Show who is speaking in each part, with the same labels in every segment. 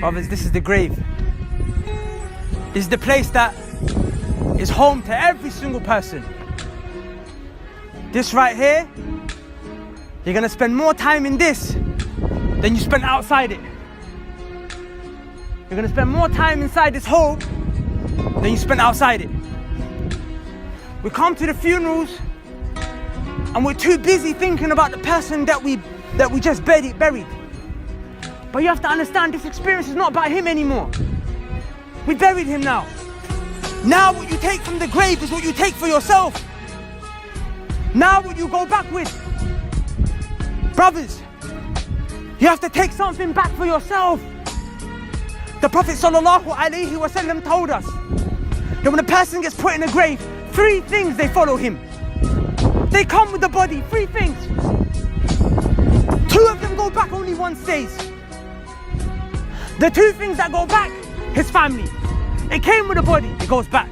Speaker 1: Brothers, this is the grave. This is the place that is home to every single person. This right here, you're gonna spend more time in this than you spend outside it. You're gonna spend more time inside this hole than you spend outside it. We come to the funerals and we're too busy thinking about the person that we just buried. But you have to understand, this experience is not about him anymore. We buried him now. Now what you take from the grave is what you take for yourself. Now what you go back with. Brothers, you have to take something back for yourself. The Prophet ﷺ told us that when a person gets put in a grave, 3 things they follow him. They come with the body, 3 things. 2 of them go back, only 1 stays. The 2 things that go back, his family. It came with the body, it goes back.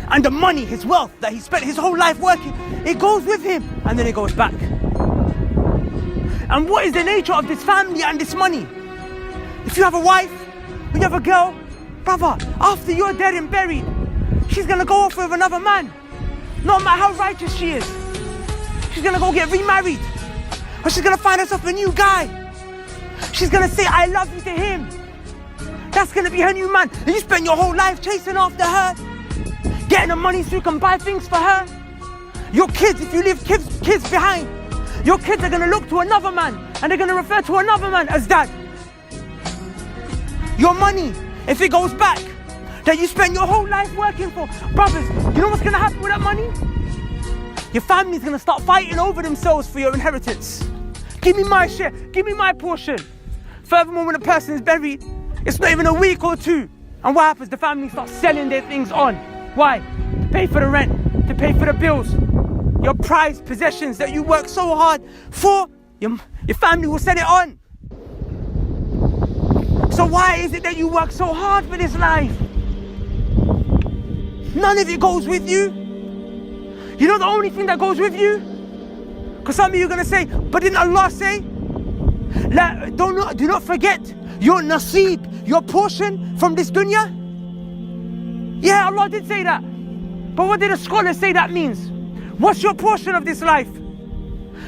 Speaker 1: And the money, his wealth that he spent his whole life working, it goes with him and then it goes back. And what is the nature of this family and this money? If you have a wife, when you have a girl, brother, after you're dead and buried, she's gonna go off with another man. No matter how righteous she is. She's gonna go get remarried. Or she's gonna find herself a new guy. She's gonna say, I love you to him. That's gonna be her new man. And you spend your whole life chasing after her, getting the money so you can buy things for her. Your kids, if you leave kids behind, your kids are gonna look to another man and they're gonna refer to another man as dad. Your money, if it goes back, that you spend your whole life working for, brothers, you know what's gonna happen with that money? Your family's gonna start fighting over themselves for your inheritance. Give me my share, give me my portion. Furthermore, when a person is buried, it's not even a week or 2. And what happens? The family starts selling their things on. Why? To pay for the rent, to pay for the bills. Your prized possessions that you work so hard for, your family will sell it on. So why is it that you work so hard for this life? None of it goes with you. You know the only thing that goes with you? Because some of you are going to say, but didn't Allah say, do not forget your nasib, your portion from this dunya? Yeah, Allah did say that. But what did the scholars say that means? What's your portion of this life?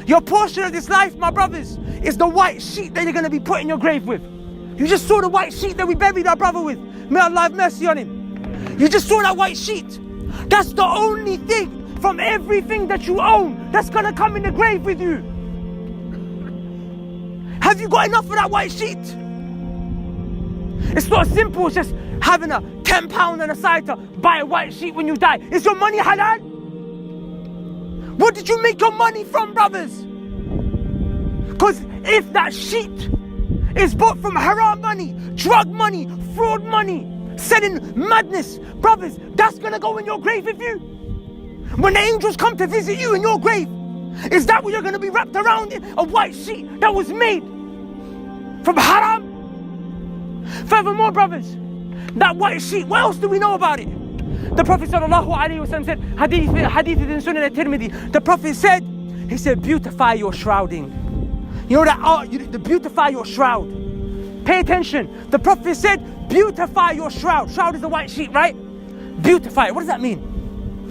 Speaker 1: Your portion of this life, my brothers, is the white sheet that you're going to be put in your grave with. You just saw the white sheet that we buried our brother with. May Allah have mercy on him. You just saw that white sheet. That's the only thing from everything that you own that's going to come in the grave with you. Have you got enough of that white sheet? It's not simple as just having a £10 on the side to buy a white sheet when you die. Is your money halal? What did you make your money from, brothers? Because if that sheet is bought from haram money, drug money, fraud money, selling madness, brothers, that's gonna go in your grave with you. When the angels come to visit you in your grave, is that what you're gonna be wrapped around in? A white sheet that was made from haram? Furthermore, brothers, that white sheet, what else do we know about it? The Prophet ﷺ said, hadith in Sunan al-Tirmidhi, the Prophet said, he said, beautify your shrouding. You know that art, to beautify your shroud. Pay attention. The Prophet said, beautify your shroud. Shroud is the white sheet, right? Beautify it. What does that mean?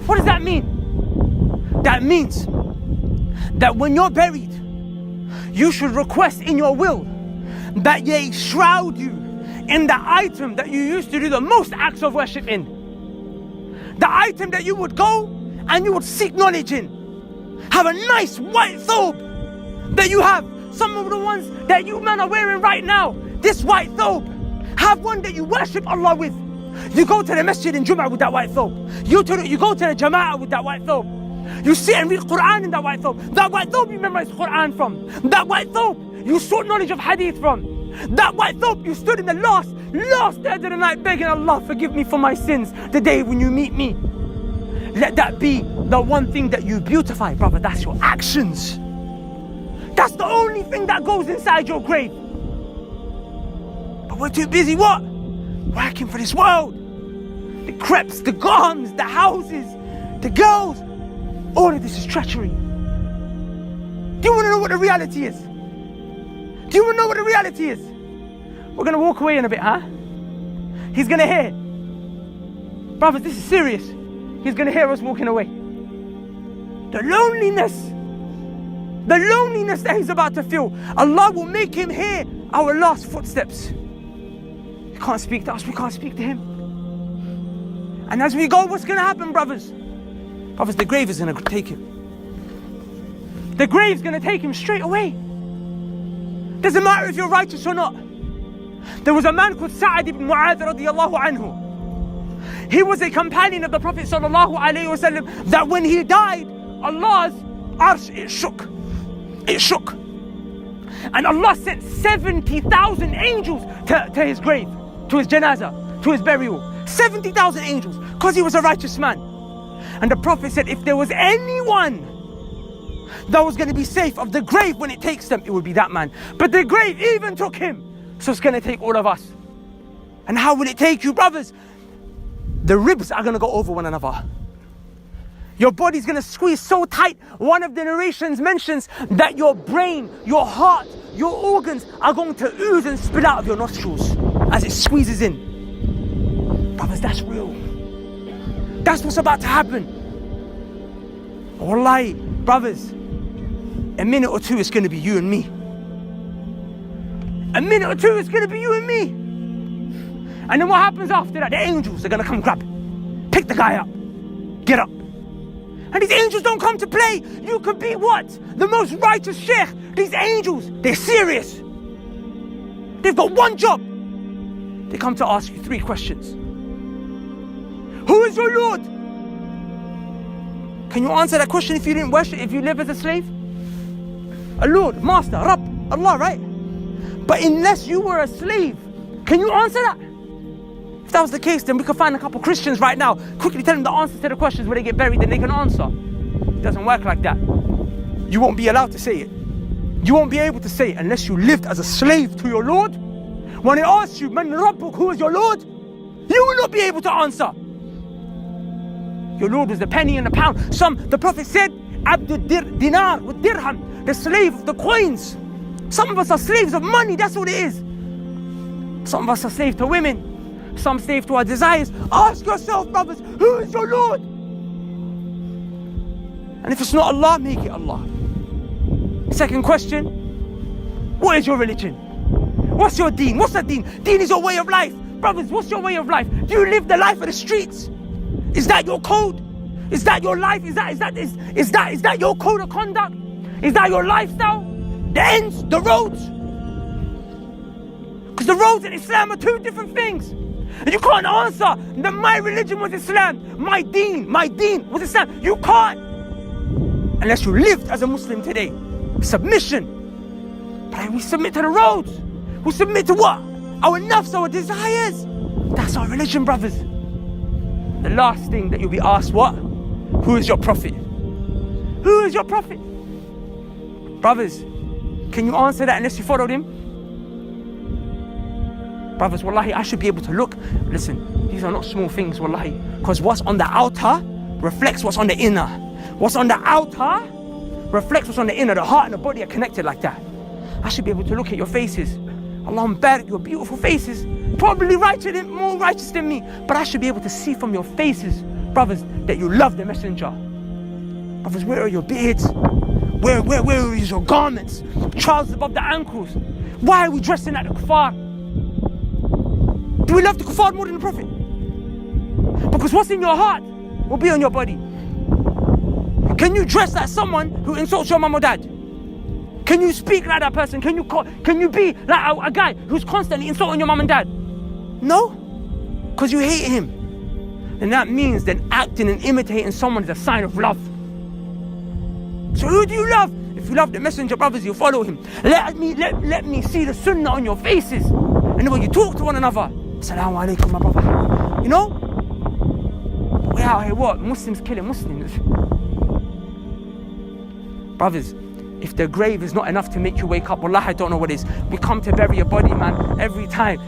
Speaker 1: What does that mean? That means that when you're buried, you should request in your will that they shroud you in the item that you used to do the most acts of worship in. The item that you would go and you would seek knowledge in. Have a nice white thobe that you have. Some of the ones that you men are wearing right now, this white thobe. Have one that you worship Allah with. You go to the masjid in Jum'ah with that white thobe. You go to the Jama'ah with that white thobe. You sit and read Quran in that white thobe. That white thobe you memorize Quran from. That white thobe you sought knowledge of hadith from. That white thobe you stood in the last third of the night begging Allah, forgive me for my sins the day when you meet me. Let that be the one thing that you beautify, brother. That's your actions. That's the only thing that goes inside your grave. But we're too busy what? Working for this world. The crepes, the gums, the houses, the girls. All of this is treachery. Do you want to know what the reality is? Do you want to know what the reality is? We're going to walk away in a bit, huh? He's going to hear. Brothers, this is serious. He's going to hear us walking away. The loneliness that he's about to feel, Allah will make him hear our last footsteps. He can't speak to us, we can't speak to him. And as we go, what's going to happen, brothers? Brothers, the grave is going to take him. The grave's going to take him straight away. Doesn't matter if you're righteous or not. There was a man called Sa'ad ibn Mu'adh radiyallahu anhu. He was a companion of the Prophet sallallahu alayhi wasallam, that when he died, Allah's arsh, it shook. It shook. And Allah sent 70,000 angels to his grave, to his janazah, to his burial. 70,000 angels, because he was a righteous man. And the Prophet said, if there was anyone that was going to be safe of the grave when it takes them, it would be that man. But the grave even took him. So it's going to take all of us. And how will it take you, brothers? The ribs are going to go over one another. Your body's going to squeeze so tight. One of the narrations mentions that your brain, your heart, your organs are going to ooze and spill out of your nostrils as it squeezes in. Brothers, that's real. That's what's about to happen. Wallahi, brothers, a minute or two it's going to be you and me. A minute or two it's going to be you and me. And then what happens after that? The angels are going to come grab, pick the guy up, get up. And these angels don't come to play. You could be what? The most righteous sheikh. These angels, they're serious. They've got one job. They come to ask you 3 questions. Who is your Lord? Can you answer that question if you didn't worship, if you live as a slave? A Lord, Master, Rabb, Allah, right? But unless you were a slave, can you answer that? If that was the case, then we could find a couple Christians right now, quickly tell them the answers to the questions where they get buried, then they can answer. It doesn't work like that. You won't be allowed to say it. You won't be able to say it unless you lived as a slave to your Lord. When he asks you, Man Rabbuk, who is your Lord? You will not be able to answer. Your Lord was the penny and the pound. The Prophet said, Abdul dinar with dirham, the slave of the coins. Some of us are slaves of money, that's what it is. Some of us are slaves to women. Some slave to our desires. Ask yourself, brothers, who is your Lord? And if it's not Allah, make it Allah. Second question, what is your religion? What's your deen? What's the deen? Deen is your way of life. Brothers, what's your way of life? Do you live the life of the streets? Is that your code? Is that your life? Is that your code of conduct? Is that your lifestyle? The ends, the roads? Because the roads in Islam are 2 different things. And you can't answer that my religion was Islam, my deen was Islam. You can't. Unless you lived as a Muslim today. Submission. But we submit to the roads. We submit to what? Our nafs, our desires. That's our religion, brothers. The last thing that you'll be asked, what? Who is your prophet? Who is your prophet? Brothers, can you answer that unless you followed him? Brothers, wallahi, I should be able to look. Listen, these are not small things, wallahi. Because what's on the outer reflects what's on the inner. What's on the outer reflects what's on the inner. The heart and the body are connected like that. I should be able to look at your faces. Allahumma barik, your beautiful faces. Probably more righteous than me. But I should be able to see from your faces, brothers, that you love the messenger. Brothers, where are your beards? Where is your garments? Trousers above the ankles. Why are we dressing like the kuffar? Do we love the kuffar more than the Prophet? Because what's in your heart will be on your body. Can you dress like someone who insults your mom or dad? Can you speak like that person? Can you be like a guy who's constantly insulting your mom and dad? No, because you hate him. And that means that acting and imitating someone is a sign of love. So who do you love? If you love the messenger, brothers, you follow him. Let me see the sunnah on your faces. And then when you talk to one another, Assalamu alaikum, my brother. You know? We're out here, what? Muslims killing Muslims. Brothers, if the grave is not enough to make you wake up, wallah, I don't know what is. We come to bury a body, man, every time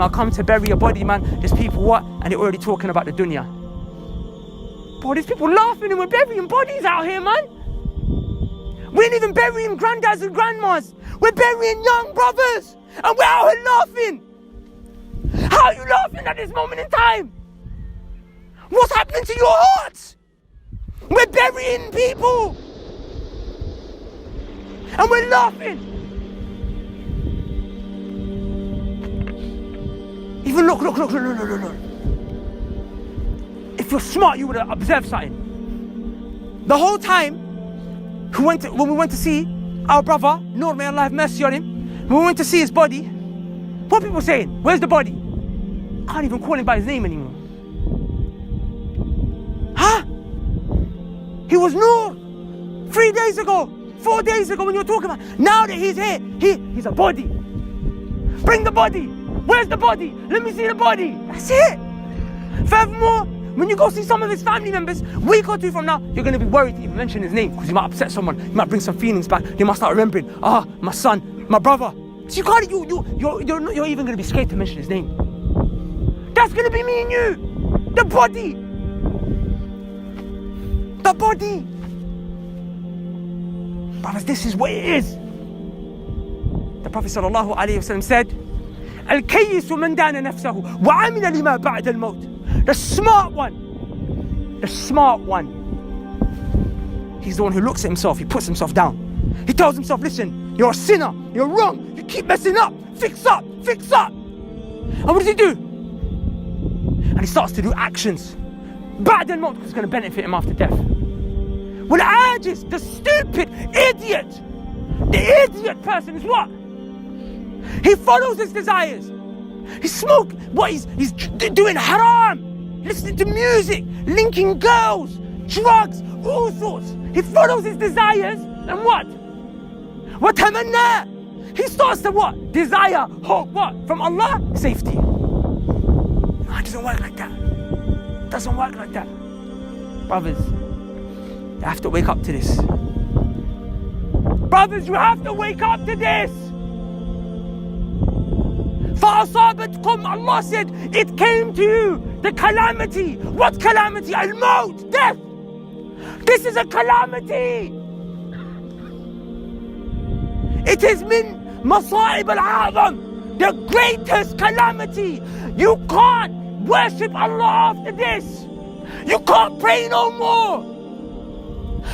Speaker 1: I come to bury a body, man, there's people, what? And they're already talking about the dunya. Bro, there's people laughing and we're burying bodies out here, man. We ain't even burying granddads and grandmas. We're burying young brothers. And we're out here laughing. How are you laughing at this moment in time? What's happening to your hearts? We're burying people. And we're laughing. Even look. If you're smart, you would have observed something. The whole time, when we went to see our brother, Noor, may Allah have mercy on him, when we went to see his body, what people saying? Where's the body? Can't even call him by his name anymore. Huh? He was Noor 3 days ago, 4 days ago when you were talking about. Now that he's here, he's a body. Bring the body. Where's the body? Let me see the body. That's it. Furthermore, when you go see some of his family members, week or two from now, you're going to be worried to even mention his name because you might upset someone. You might bring some feelings back. They might start remembering, my son, my brother. So you can't, you're even going to be scared to mention his name. That's going to be me and you. The body. The body. Brothers, this is what it is. The Prophet ﷺ said, الكيس من دان نفسه وعمل لما بعد الموت. The smart one, he's the one who looks at himself, he puts himself down. He tells himself, listen, you're a sinner, you're wrong, you keep messing up, fix up. And what does he do? And he starts to do actions. بعد الموت, because it's going to benefit him after death. والعاجز, the stupid idiot, the idiot person is what? He follows his desires. He smokes, he's doing haram, listening to music, linking girls, drugs, all sorts. He follows his desires and what? وَتَمَنَّى. He starts to what? Desire, hope, what? From Allah? Safety. No, it doesn't work like that. It doesn't work like that. Brothers, you have to wake up to this. Brothers, you have to wake up to this. فَأَصَابَتْكُمْ, Allah said, it came to you, the calamity. What calamity? Al-Maut, death. This is a calamity. It is min masa'ib al-a'zam, the greatest calamity. You can't worship Allah after this. You can't pray no more.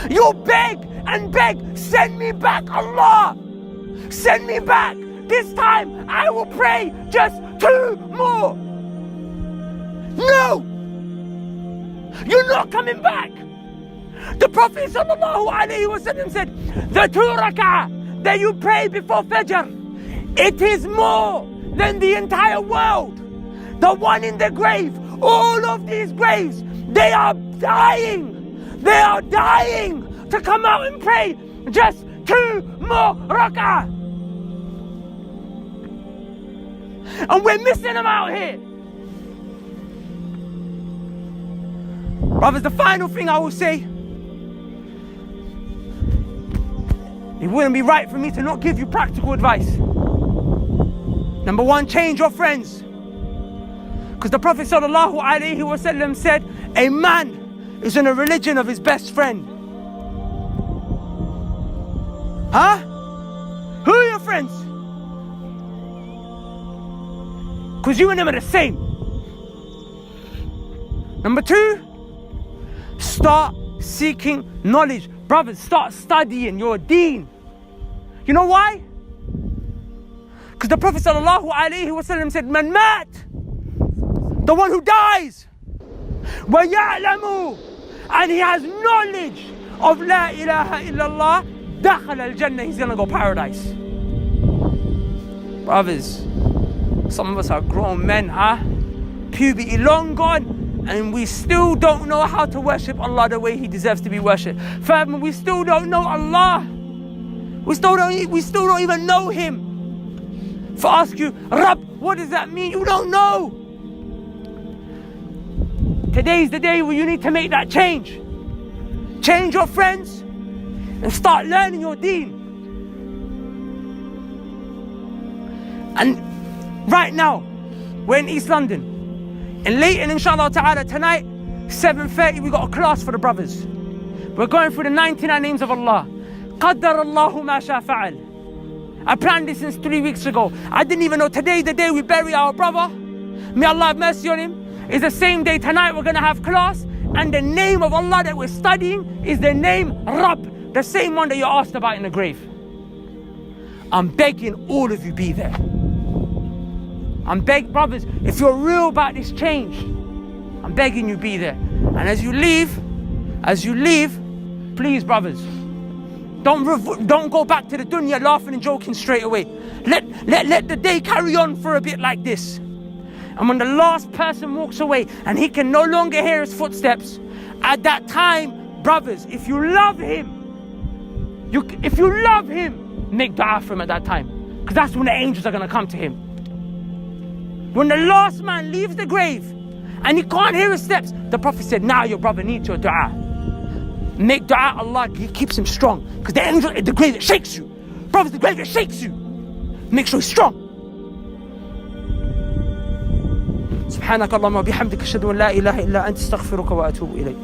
Speaker 1: You beg and beg, send me back, Allah. Send me back. This time I will pray just 2 more. No! You're not coming back. The Prophet ﷺ said, the 2 rak'ah that you pray before Fajr, it is more than the entire world. The one in the grave, all of these graves, they are dying. They are dying to come out and pray just 2 more rak'ah. And we're missing them out here. Brothers, the final thing I will say, it wouldn't be right for me to not give you practical advice. Number 1, change your friends. Because the Prophet ﷺ said, a man is in a religion of his best friend. Huh? Who are your friends? Because you and them are the same. Number 2, start seeking knowledge. Brothers, start studying your deen. You know why? Because the Prophet ﷺ said, Man mat, the one who dies, وَيَعْلَمُ, and he has knowledge of La ilaha illallah, دَخَلَ al-Jannah, he's gonna go paradise. Brothers, some of us are grown men, puberty long gone, and we still don't know how to worship Allah the way He deserves to be worshipped. Furthermore, we still don't know Allah. We still don't even know Him. If I ask you, Rabb, what does that mean? You don't know. Today's the day where you need to make that change. Change your friends and start learning your deen. And right now, we're in East London. And later, inshallah ta'ala, tonight, 7:30, we got a class for the brothers. We're going through the 99 names of Allah. قدر الله ما شاء فعل. I planned this since 3 weeks ago. I didn't even know today, the day we bury our brother, may Allah have mercy on him, is the same day tonight we're going to have class. And the name of Allah that we're studying is the name Rabb, the same one that you're asked about in the grave. I'm begging all of you be there. I'm begging, brothers, if you're real about this change, I'm begging you be there. And as you leave, please, brothers, don't go back to the dunya laughing and joking straight away. Let the day carry on for a bit like this. And when the last person walks away and he can no longer hear his footsteps, at that time, brothers, if you love him, make dua for him at that time. Because that's when the angels are going to come to him. When the last man leaves the grave and he can't hear his steps, the Prophet said, now your brother needs your dua. Make dua, Allah keeps him strong. Because the angel in the grave, it shakes you. Brothers, the grave, it shakes you. Make sure he's strong. سبحانك اللهم وبحمدك أشهد أن لا إله إلا أنت أستغفرك وأتوب إليك.